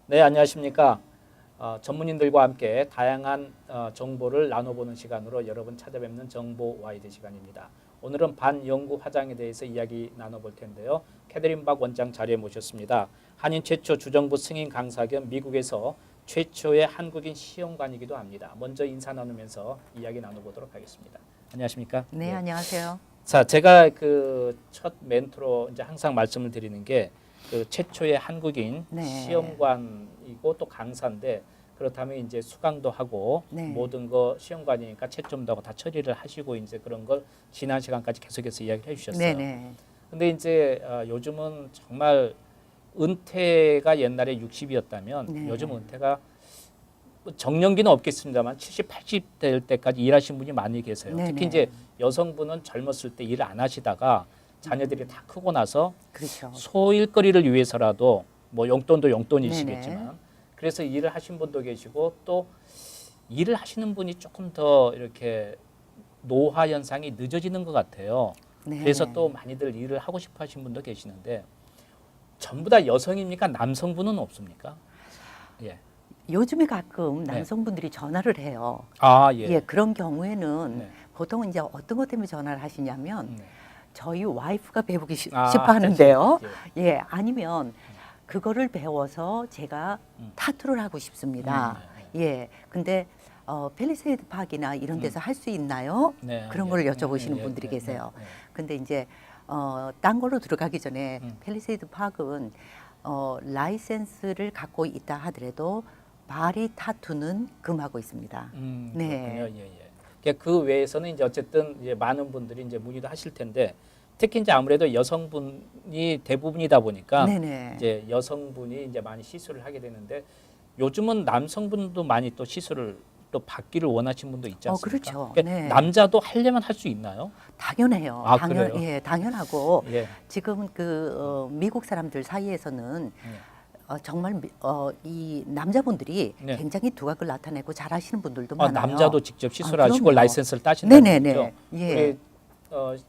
네, 안녕하십니까. 전문인들과 함께 다양한 정보를 나눠보는 시간으로 여러분 찾아뵙는 정보 와이드 시간입니다. 오늘은 반영구 화장에 대해서 이야기 나눠볼 텐데요. 캐더린 박 원장 자리에 모셨습니다. 한인 최초 주정부 승인 강사 겸 미국에서 최초의 한국인 시험관이기도 합니다. 먼저 인사 나누면서 이야기 나눠보도록 하겠습니다. 안녕하십니까? 네, 안녕하세요. 자, 제가 그 첫 멘트로 이제 항상 말씀을 드리는 게 그 최초의 한국인 네. 시험관이고 또 강사인데 그렇다면 이제 수강도 하고 네. 모든 거 시험관이니까 채점도 하고 다 처리를 하시고 이제 그런 걸 지난 시간까지 계속해서 이야기를 해주셨어요. 네네. 근데 이제 요즘은 정말 은퇴가 옛날에 60이었다면 네. 요즘 은퇴가 정년기는 없겠습니다만 70, 80 될 때까지 일하신 분이 많이 계세요. 네네. 특히 이제 여성분은 젊었을 때 일을 안 하시다가 자녀들이 다 크고 나서 그렇죠. 소일거리를 위해서라도 뭐 용돈도 네네. 용돈이시겠지만 그래서 일을 하신 분도 계시고 또 일을 하시는 분이 조금 더 이렇게 노화 현상이 늦어지는 것 같아요. 네. 그래서 또 많이들 일을 하고 싶어 하신 분도 계시는데 전부 다 여성입니까? 남성분은 없습니까? 예. 요즘에 가끔 네. 남성분들이 전화를 해요. 아, 예, 예. 그런 경우에는 네. 보통 이제 어떤 것 때문에 전화를 하시냐면 네. 저희 와이프가 배우기 아, 싶어 하는데요. 예. 예, 아니면 그거를 배워서 제가 타투를 하고 싶습니다. 예, 근데 펠리세이드 파크나 이런 데서 할 수 있나요? 네, 그런 예. 걸 여쭤보시는 예, 분들이 예, 계세요. 예, 예. 근데 이제 딴 걸로 들어가기 전에 펠리세이드 파크는 라이센스를 갖고 있다 하더라도 바디 타투는 금하고 있습니다. 네. 그렇군요. 예, 예. 그러니까 그 외에서는 이제 어쨌든 이제 많은 분들이 이제 문의도 하실 텐데 특히 이제 아무래도 여성분이 대부분이다 보니까 네네. 이제 여성분이 이제 많이 시술을 하게 되는데 요즘은 남성분도 많이 또 시술을 또 받기를 원하시는 분도 있지 않습니까? 그렇죠. 그러니까 네. 남자도 하려면 할 수 있나요? 당연해요. 아, 그래요? 예, 당연하고 예. 지금 미국 사람들 사이에서는 예. 정말 이 남자분들이 네. 굉장히 두각을 나타내고 잘하시는 분들도 아, 많아요. 남자도 직접 시술하시고 그럼요. 라이센스를 따신다는 네네네. 거죠. 예. 우리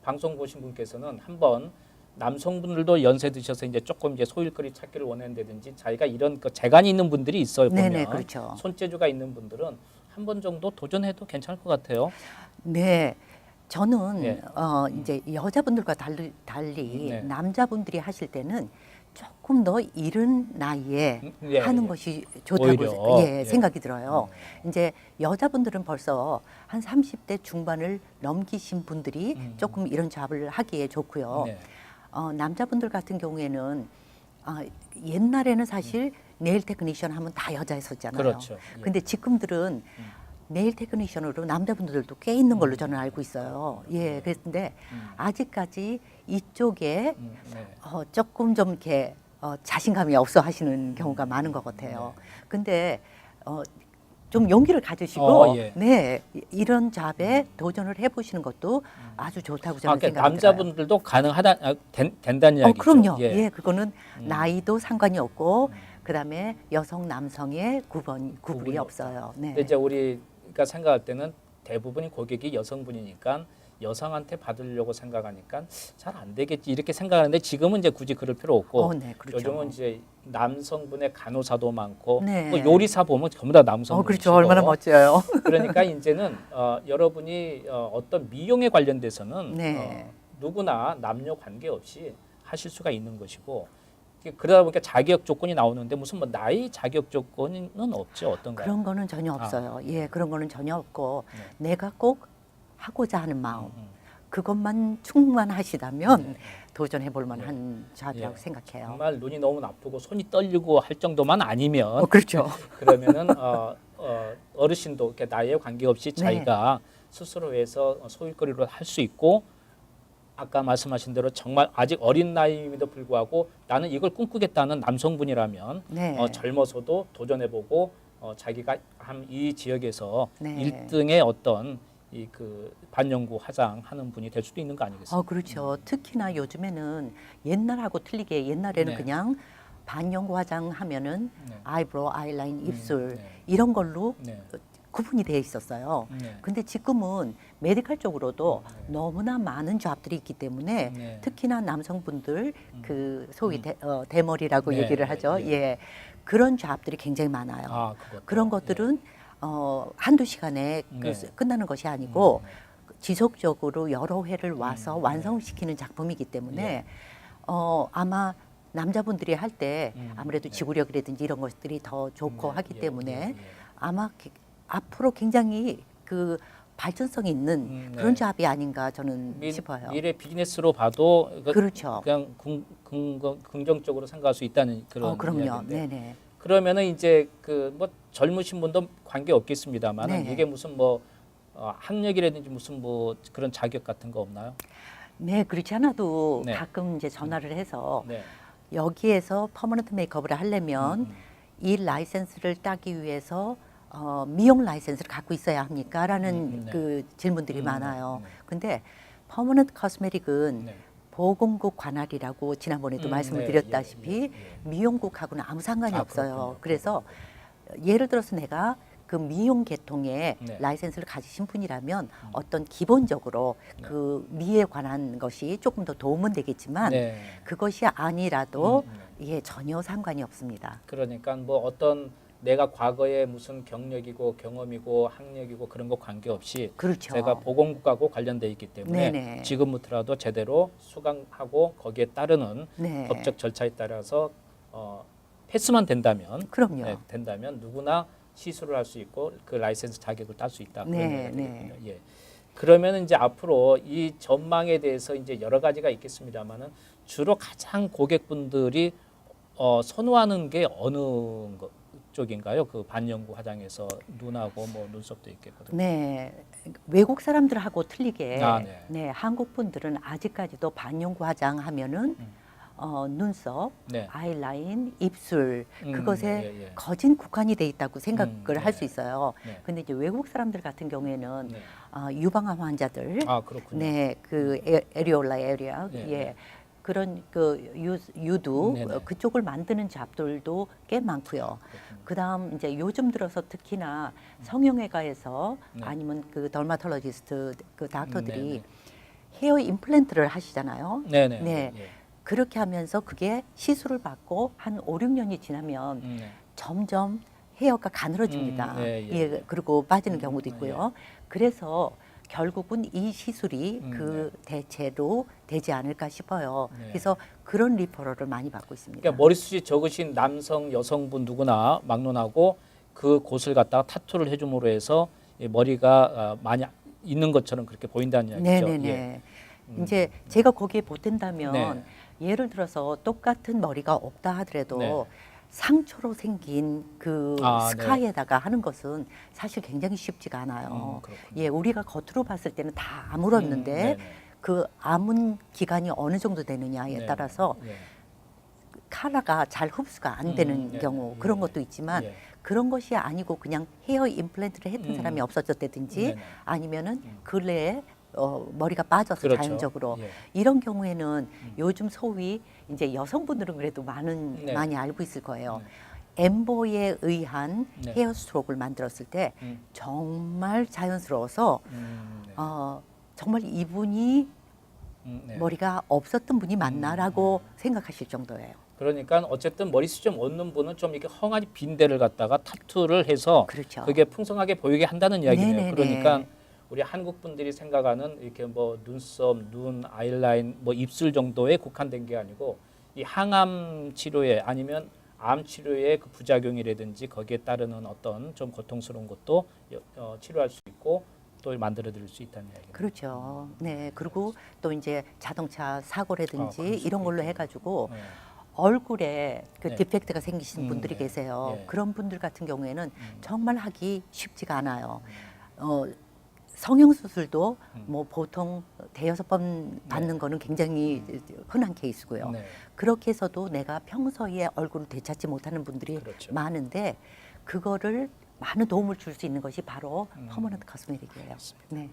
방송 보신 분께서는 한번 남성분들도 연세 드셔서 이제 조금 이제 소일거리 찾기를 원한다든지 자기가 이런 그 재간이 있는 분들이 있어요. 보면 네네, 그렇죠. 손재주가 있는 분들은 한 번 정도 도전해도 괜찮을 것 같아요. 네. 저는 예. 이제 여자분들과 달리 네. 남자분들이 하실 때는 조금 더 이른 나이에 예, 하는 예. 것이 좋다고 오히려, 예. 생각이 들어요. 이제 여자분들은 벌써 한 30대 중반을 넘기신 분들이 조금 이런 잡을 하기에 좋고요. 네. 남자분들 같은 경우에는 옛날에는 사실 네일 테크니션 하면 다 여자였었잖아요. 그렇죠. 예. 근데 지금들은 네일 테크니션으로 남자분들도 꽤 있는 걸로 저는 알고 있어요. 예, 그런데 아직까지 이쪽에 네. 조금 좀 이렇게 자신감이 없어 하시는 경우가 많은 것 같아요. 근데 좀 용기를 가지시고 예. 네, 이런 잡에 도전을 해보시는 것도 아주 좋다고 저는 그러니까 생각이 들어요. 남자분들도 가능하다 된다는 이야기죠. 그럼요. 예. 예, 그거는 나이도 상관이 없고 그다음에 여성 남성의 구분이 없어요. 네. 근데 이제 우리가 생각할 때는 대부분이 고객이 여성분이니까 여성한테 받으려고 생각하니까 잘 안 되겠지 이렇게 생각하는데 지금은 이제 굳이 그럴 필요 없고 네, 그렇죠. 요즘은 이제 남성분의 간호사도 많고 네. 뭐 요리사 보면 전부 다 남성분이시고 그렇죠. 얼마나 멋져요. 그러니까 이제는 여러분이 어떤 미용에 관련돼서는 네. 누구나 남녀 관계없이 하실 수가 있는 것이고 그러다 보니까 자격 조건이 나오는데 무슨 뭐 나이 자격 조건은 없죠. 어떤가요? 그런 거는 전혀 없어요. 예, 그런 거는 전혀 없고 내가 꼭 하고자 하는 마음 그것만 충만하시다면 도전해 볼 만한 잡이라고 예. 생각해요. 정말 눈이 너무 아프고 손이 떨리고 할 정도만 아니면 그렇죠. 그러면은 어르신도 이렇게 나이에 관계없이 네. 자기가 스스로 해서 소일거리로 할 수 있고 아까 말씀하신 대로 정말 아직 어린 나이임에도 불구하고 나는 이걸 꿈꾸겠다는 남성분이라면 네. 젊어서도 도전해보고 자기가 이 지역에서 네. 1등의 어떤 이 그 반영구 화장 하는 분이 될 수도 있는 거 아니겠어요? 그렇죠. 특히나 요즘에는 옛날하고 틀리게 옛날에는 네. 그냥 반영구 화장 하면은 네. 아이브로우, 아이라인, 입술 네. 이런 걸로 네. 구분이 되어 있었어요. 네. 근데 지금은 메디컬 쪽으로도 네. 너무나 많은 잡들이 있기 때문에 네. 특히나 남성분들 그 소위 대머리라고 네, 얘기를 네, 하죠. 예. 예. 그런 잡들이 굉장히 많아요. 아, 그것도. 그런 것들은 한두 시간에 네. 끝나는 것이 아니고 네. 지속적으로 여러 회를 와서 네. 완성시키는 작품이기 때문에 예. 아마 남자분들이 할 때 아무래도 네. 지구력이라든지 이런 것들이 더 좋고 네, 하기 예, 때문에 예, 예. 아마 앞으로 굉장히 그 발전성이 있는 네. 그런 잡이 아닌가 저는 싶어요. 미래 비즈니스로 봐도 그렇죠. 그냥 긍정적으로 생각할 수 있다는 그런 그럼요. 이야기인데. 네네. 그러면은 이제 그 뭐 젊으신 분도 관계 없겠습니다만 네네. 이게 무슨 뭐 학력이라든지 무슨 뭐 그런 자격 같은 거 없나요? 네, 그렇지 않아도 네. 가끔 이제 전화를 해서 네. 여기에서 퍼머넌트 메이크업을 하려면 음. 이 라이센스를 따기 위해서 미용 라이센스를 갖고 있어야 합니까? 라는 네. 그 질문들이 네. 많아요. 네. 근데 퍼머넌트 코스메틱은 네. 보건국 관할이라고 지난번에도 말씀을 네. 드렸다시피 예, 예, 예. 미용국하고는 아무 상관이 아, 없어요. 그렇군요. 그래서 예를 들어서 내가 그 미용 계통의 네. 라이센스를 가지신 분이라면 어떤 기본적으로 네. 그 미에 관한 것이 조금 더 도움은 되겠지만 네. 그것이 아니라도 네. 예, 전혀 상관이 없습니다. 그러니까 뭐 어떤 내가 과거에 무슨 경력이고 경험이고 학력이고 그런 거 관계없이 그렇죠. 제가 보건국하고 관련돼 있기 때문에 네네. 지금부터라도 제대로 수강하고 거기에 따르는 네. 법적 절차에 따라서 패스만 된다면 그럼요. 된다면 누구나 시술을 할 수 있고 그 라이센스 자격을 딸 수 있다. 그런 네, 얘기가 되겠군요. 네. 예. 그러면 이제 앞으로 이 전망에 대해서 이제 여러 가지가 있겠습니다만은 주로 가장 고객분들이 선호하는 게 어느 쪽인가요? 그 반영구 화장에서 눈하고 뭐 눈썹도 있겠거든요. 네, 외국 사람들하고 틀리게 네. 네, 한국 분들은 아직까지도 반영구 화장 하면은 눈썹, 네. 아이라인, 입술 그것에 예, 예. 거진 국한이 돼 있다고 생각을 네. 할 수 있어요. 네. 근데 이제 외국 사람들 같은 경우에는 네. 유방암 환자들, 아, 그렇군요. 네, 그 에리올라 에리아, 네, 예, 네. 그런 그 유두 네, 네. 그쪽을 만드는 잡들도 꽤 많고요. 그렇군요. 그다음 이제 요즘 들어서 특히나 성형외과에서 네. 아니면 그 더마톨로지스트 그 닥터들이 네, 네. 헤어 임플란트를 하시잖아요. 네네. 네. 예. 그렇게 하면서 그게 시술을 받고 한 5, 6년이 지나면 네. 점점 헤어가 가늘어집니다. 예, 예. 예, 그리고 빠지는 경우도 예. 있고요. 그래서 결국은 이 시술이 그 대체로 되지 않을까 싶어요. 네. 그래서 그런 리퍼럴을 많이 받고 있습니다. 그러니까 머리숱이 적으신 남성, 여성분 누구나 막론하고 그 곳을 갖다가 타투를 해줌으로 해서 이 머리가 많이 있는 것처럼 그렇게 보인다는 이야기죠. 네네네. 예. 이제 제가 거기에 보탠다면 네. 예를 들어서 똑같은 머리가 없다 하더라도 네. 상처로 생긴 그 아, 스카이에다가 하는 것은 사실 굉장히 쉽지가 않아요. 그렇군요. 예, 우리가 겉으로 봤을 때는 다 아물었는데 네네. 그 아문 기간이 어느 정도 되느냐에 네네. 따라서 예. 카라가 잘 흡수가 안 되는 네네. 경우 예. 그런 것도 있지만 예. 그런 것이 아니고 그냥 헤어 임플란트를 했던 사람이 없어졌다든지 네네. 아니면은 근래에 머리가 빠져서 그렇죠. 자연적으로 예. 이런 경우에는 요즘 소위 이제 여성분들은 그래도 네. 많이 알고 있을 거예요. 네. 엠보에 의한 네. 헤어 스트로크를 만들었을 때 음. 정말 자연스러워서 네. 정말 이분이 네. 머리가 없었던 분이 맞나라고 생각하실 정도예요. 그러니까 어쨌든 머리숱 좀 없는 분은 좀 이렇게 헝하니 빈 데를 갖다가 타투를 해서 그렇죠. 그게 풍성하게 보이게 한다는 이야기네요. 네네네. 그러니까 우리 한국 분들이 생각하는 이렇게 뭐 눈썹, 눈, 아이라인, 뭐 입술 정도에 국한된 게 아니고 이 항암 치료에 아니면 암 치료의 그 부작용이라든지 거기에 따르는 어떤 좀 고통스러운 것도 치료할 수 있고 또 만들어 드릴 수 있다는 이야기네요. 그렇죠. 네. 그리고 또 이제 자동차 사고라든지 그럴 수도 이런 걸로 있겠네요. 해가지고 네. 얼굴에 그 네. 디펙트가 생기신 분들이 네. 계세요. 네. 그런 분들 같은 경우에는 정말 하기 쉽지가 않아요. 성형 수술도 뭐 보통 대여섯 번 받는 거는 굉장히 흔한 케이스고요. 네. 그렇게 해서도 내가 평소에 얼굴을 되찾지 못하는 분들이 그렇죠. 많은데 그거를 많은 도움을 줄 수 있는 것이 바로 퍼머넌트 코스메틱이에요. 네.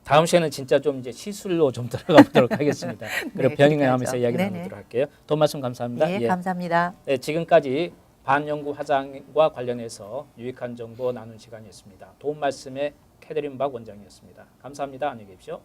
다음 시간은 진짜 좀 이제 시술로 좀 들어가 보도록 하겠습니다. 그리고 병행하면서 그렇게 하죠. 이야기 네네. 나누도록 할게요. 돈 말씀 감사합니다. 예, 감사합니다. 네, 지금까지 반영구 화장과 관련해서 유익한 정보 나눈 시간이었습니다. 도움 말씀에 캐더린 박 원장이었습니다. 감사합니다. 안녕히 계십시오.